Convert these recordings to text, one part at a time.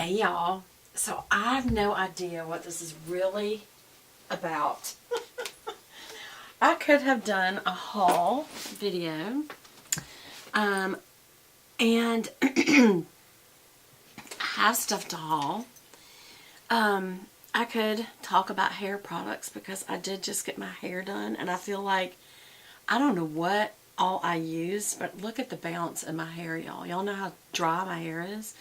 Hey y'all, so I have no idea what this is really about. I could have done a haul video, and I have stuff to haul. I could talk about hair products because I did just get my hair done, and I feel like I don't know what all I use, but look at the bounce in my hair, y'all. Y'all know how dry my hair is?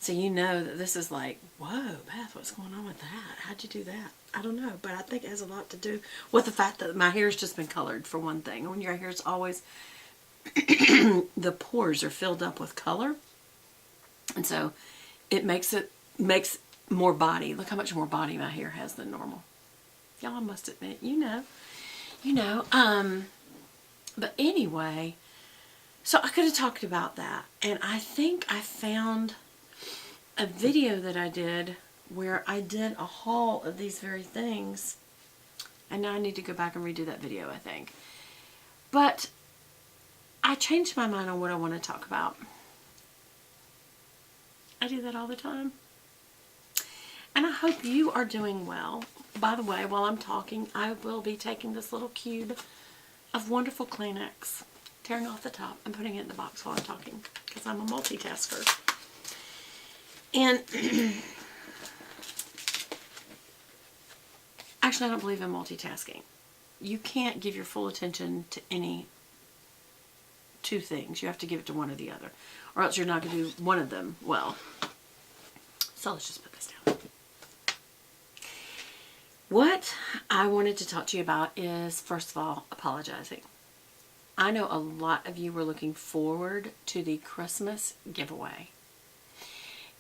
So you know that this is like, whoa, Beth, what's going on with that? How'd you do that? I don't know, but I think it has a lot to do with the fact that my hair's just been colored, for one thing. When your hair's always, the pores are filled up with color. And so it makes more body. Look how much more body my hair has than normal. Y'all, I must admit, you know. But anyway, so I could have talked about that. And I think I found a video that I did where I did a haul of these very things. And now I need to go back and redo that video, I think. But I changed my mind on what I want to talk about. I do that all the time. And I hope you are doing well. By the way, while I'm talking, I will be taking this little cube of wonderful Kleenex, tearing off the top and putting it in the box while I'm talking, because I'm a multitasker. And actually, I don't believe in multitasking. You can't give your full attention to any two things. You have to give it to one or the other, or else you're not going to do one of them well. So let's just put this down. What I wanted to talk to you about is, first of all, apologizing. I know a lot of you were looking forward to the Christmas giveaway.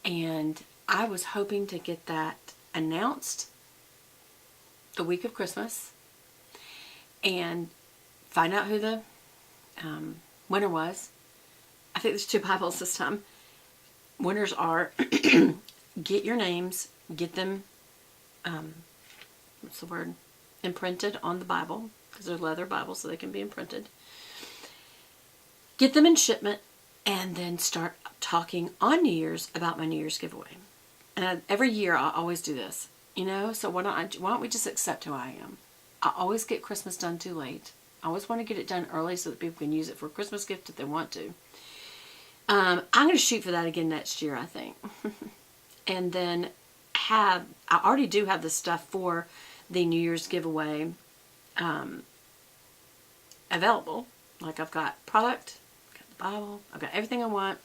And I was hoping to get that announced the week of Christmas and find out who the winner was. I think there's 2 Bibles this time. Winners are get your names, get them, what's the word, imprinted on the Bible, because they're leather Bibles, so they can be imprinted. Get them in shipment, and then start talking on New Year's about my New Year's giveaway. And every year I always do this, you know, so why don't we just accept who I am? I always get Christmas done too late. I always want to get it done early so that people can use it for a Christmas gift if they want to. I'm going to shoot for that again next year, I think. And then I already do have the stuff for the New Year's giveaway available. Like, I've got product, I've got the Bible, I've got everything I want,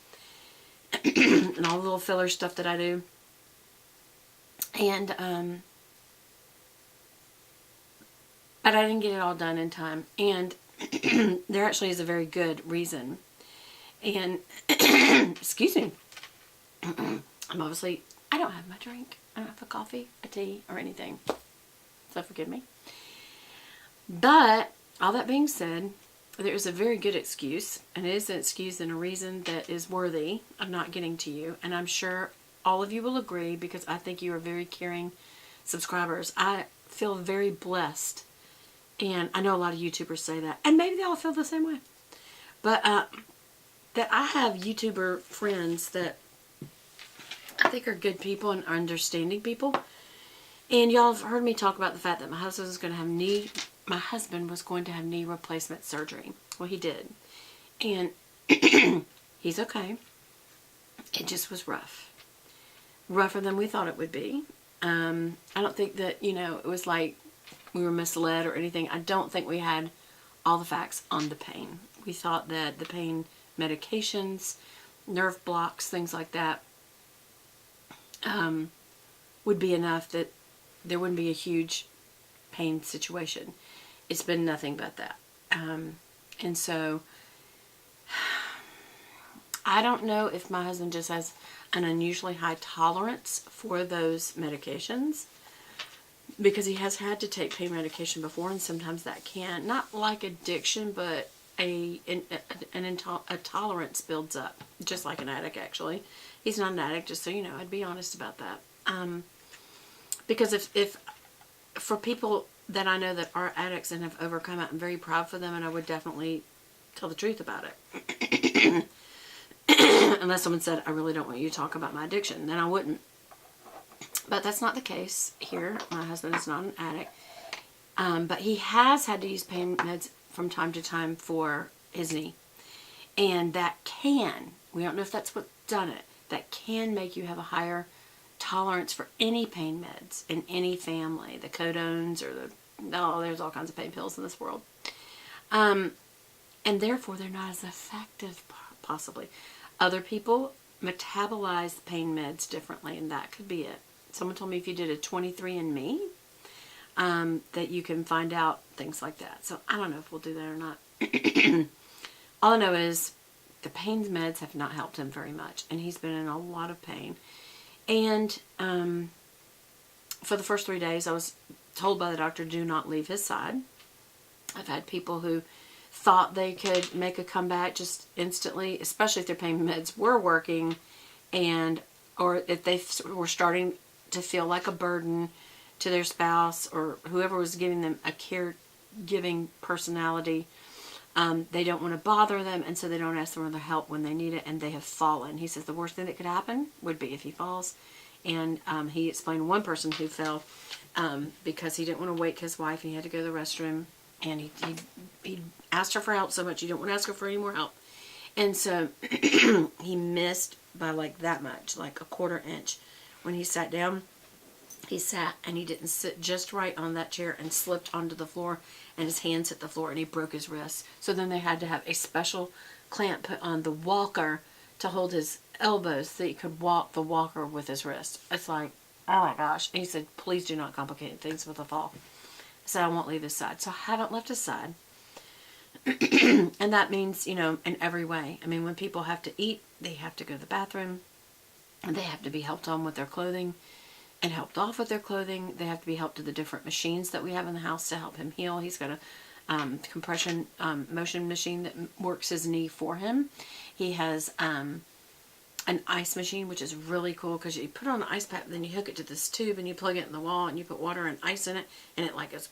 and all the little filler stuff that I do. And but I didn't get it all done in time. And there actually is a very good reason. And excuse me, I don't have my drink. I don't have a coffee, a tea, or anything. So forgive me. But all that being said, there is a very good excuse, and it is an excuse and a reason that is worthy of not getting to you. And I'm sure all of you will agree, because I think you are very caring subscribers. I feel very blessed, and I know a lot of YouTubers say that, and maybe they all feel the same way. But that I have YouTuber friends that I think are good people and understanding people. And y'all have heard me talk about the fact that my husband was going to have knee replacement surgery. Well, he did. And he's okay. It just was rough. Rougher than we thought it would be. I don't think that, it was like we were misled or anything. I don't think we had all the facts on the pain. We thought that the pain medications, nerve blocks, things like that, would be enough that there wouldn't be a huge pain situation. It's been nothing but that. And so I don't know if my husband just has an unusually high tolerance for those medications, because he has had to take pain medication before, and sometimes that can, not like addiction, but a tolerance builds up, just like an addict. Actually, he's not an addict, just so you know. I'd be honest about that. Because if for people that I know that are addicts and have overcome it, I'm very proud for them, and I would definitely tell the truth about it. Unless someone said, I really don't want you to talk about my addiction, then I wouldn't. But that's not the case here. My husband is not an addict. But he has had to use pain meds from time to time for his knee. And that can, we don't know if that's what's done it, that can make you have a higher tolerance for any pain meds in any family. The codones or there's all kinds of pain pills in this world. And therefore they're not as effective, possibly. Other people metabolize pain meds differently, and that could be it. Someone told me if you did a 23andMe, that you can find out things like that. So I don't know if we'll do that or not. All I know is the pain meds have not helped him very much, and he's been in a lot of pain. And for the first 3 days, I was told by the doctor, do not leave his side. I've had people who thought they could make a comeback just instantly, especially if their pain meds were working, or if they were starting to feel like a burden to their spouse or whoever was giving them a caregiving personality. They don't want to bother them, and so they don't ask them for their help when they need it, and they have fallen. He says the worst thing that could happen would be if he falls. And he explained one person who fell because he didn't want to wake his wife, and he had to go to the restroom, and he asked her for help so much he didn't want to ask her for any more help. And so he missed by like that much, like a 1/4 inch. When he sat down, he sat and he didn't sit just right on that chair and slipped onto the floor, and his hands hit the floor and he broke his wrist. So then they had to have a special clamp put on the walker to hold his elbows so that he could walk the walker with his wrist. It's like, oh my gosh. And he said, please do not complicate things with a fall. I said, I won't leave his side. So I haven't left his side. And that means, in every way. I mean, when people have to eat, they have to go to the bathroom, and they have to be helped on with their clothing and helped off with their clothing. They have to be helped to the different machines that we have in the house to help him heal. He's got a compression motion machine that works his knee for him. He has an ice machine, which is really cool because you put it on the ice pack, then you hook it to this tube and you plug it in the wall and you put water and ice in it, and it like goes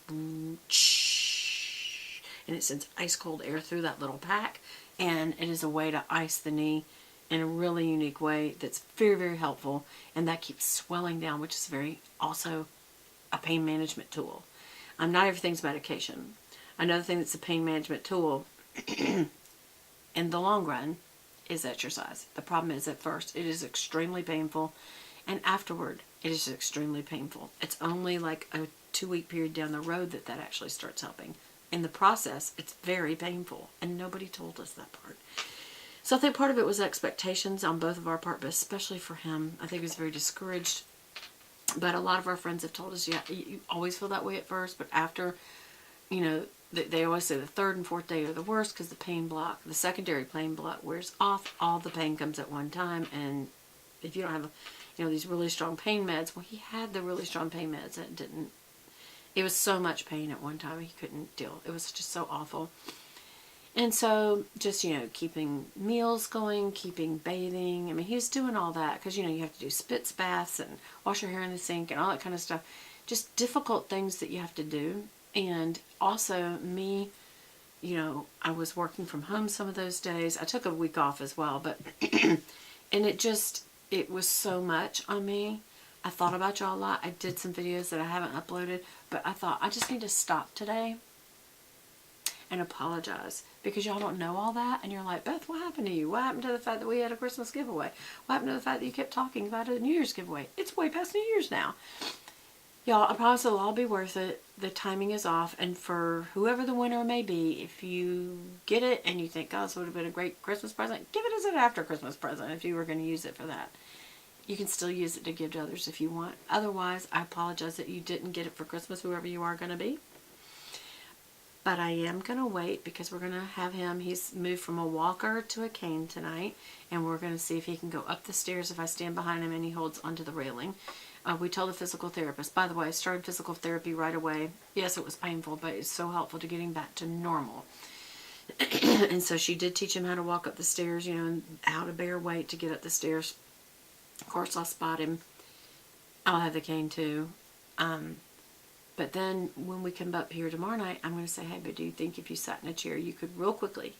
and it sends ice cold air through that little pack, and it is a way to ice the knee in a really unique way that's very, very helpful, and that keeps swelling down, which is also a pain management tool. Not everything's medication. Another thing that's a pain management tool in the long run is exercise. The problem is at first it is extremely painful, and afterward it is extremely painful. It's only like a 2-week period down the road that actually starts helping. In the process, it's very painful, and nobody told us that part. So I think part of it was expectations on both of our part, but especially for him. I think he was very discouraged. But a lot of our friends have told us, yeah, you always feel that way at first, but after, they always say the 3rd and 4th day are the worst because the secondary pain block wears off. All the pain comes at one time, and if you don't have, these really strong pain meds, well, he had the really strong pain meds, and it was so much pain at one time he couldn't deal. It was just so awful. And so just, keeping meals going, keeping bathing. I mean, he was doing all that because, you have to do spitz baths and wash your hair in the sink and all that kind of stuff. Just difficult things that you have to do. And also me, I was working from home some of those days. I took a week off as well, but, and it was so much on me. I thought about y'all a lot. I did some videos that I haven't uploaded, but I thought I just need to stop today and apologize because y'all don't know all that, and you're like, Beth, what happened to you? What happened to the fact that we had a Christmas giveaway? What happened to the fact that you kept talking about a New Year's giveaway? It's way past New Year's now. Y'all, I promise it'll all be worth it. The timing is off, and for whoever the winner may be, if you get it and you think, God, this would have been a great Christmas present, give it as an after Christmas present if you were going to use it for that. You can still use it to give to others if you want. Otherwise, I apologize that you didn't get it for Christmas, whoever you are going to be. But I am going to wait because we're going to have him. He's moved from a walker to a cane tonight. And we're going to see if he can go up the stairs if I stand behind him and he holds onto the railing. We told the physical therapist. By the way, I started physical therapy right away. Yes, it was painful, but it's so helpful to getting back to normal. And so she did teach him how to walk up the stairs, and how to bear weight to get up the stairs. Of course, I'll spot him. I'll have the cane too. But then when we come up here tomorrow night, I'm going to say, hey, but do you think if you sat in a chair, you could real quickly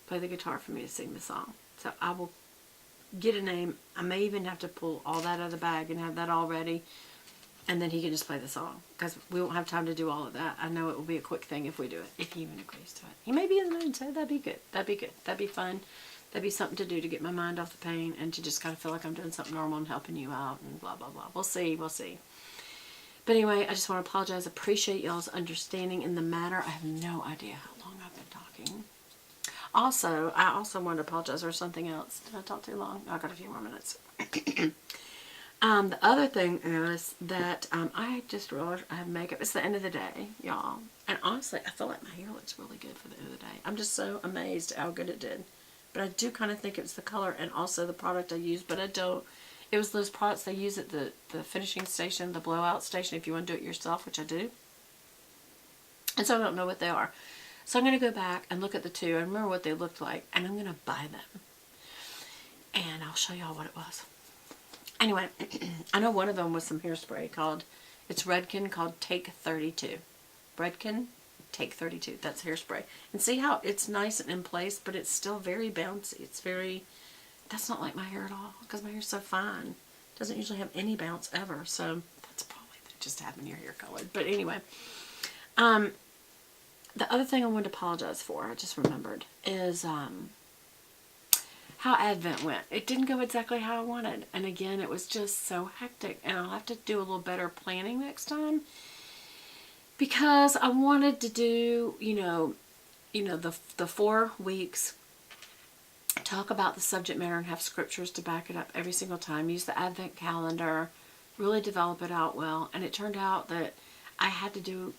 play the guitar for me to sing the song? So I will get a name. I may even have to pull all that out of the bag and have that all ready. And then he can just play the song. Because we won't have time to do all of that. I know it will be a quick thing if we do it. If he even agrees to it. He may be in the mood, so that'd be good. That'd be good. That'd be fun. That'd be something to do to get my mind off the pain. And to just kind of feel like I'm doing something normal and helping you out. And blah, blah, blah. We'll see. We'll see. But anyway, I just want to apologize. Appreciate y'all's understanding in the matter. I have no idea how long I've been talking. Also, I also want to apologize for something else. Did I talk too long? I've got a few more minutes. The other thing is that I just realized I have makeup. It's the end of the day, y'all. And honestly, I feel like my hair looks really good for the end of the day. I'm just so amazed at how good it did. But I do kind of think it's the color and also the product I used, but I don't. It was those products they use at the finishing station, the blowout station, if you want to do it yourself, which I do. And so I don't know what they are. So I'm going to go back and look at the two and remember what they looked like, and I'm going to buy them. And I'll show y'all what it was. Anyway, I know one of them was some hairspray called, it's Redken, called Take 32. Redken, Take 32. That's hairspray. And see how it's nice and in place, but it's still very bouncy. It's very, that's not like my hair at all, because my hair's so fine. It doesn't usually have any bounce ever, so that's probably just having your hair colored. But anyway, the other thing I wanted to apologize for, I just remembered, is how Advent went. It didn't go exactly how I wanted. And again, it was just so hectic. And I'll have to do a little better planning next time. Because I wanted to do, the 4 weeks, talk about the subject matter and have scriptures to back it up every single time. Use the Advent calendar, really develop it out well. And it turned out that I had to do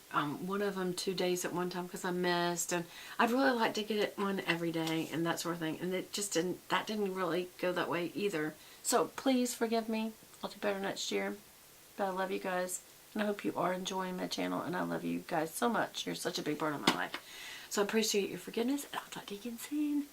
one of them 2 days at one time because I missed, and I'd really like to get it one every day and that sort of thing, and it just didn't really go that way either. So please forgive me. I'll do better next year. But I love you guys, and I hope you are enjoying my channel, and I love you guys so much. You're such a big part of my life. So I appreciate your forgiveness, and I'll talk to you again soon.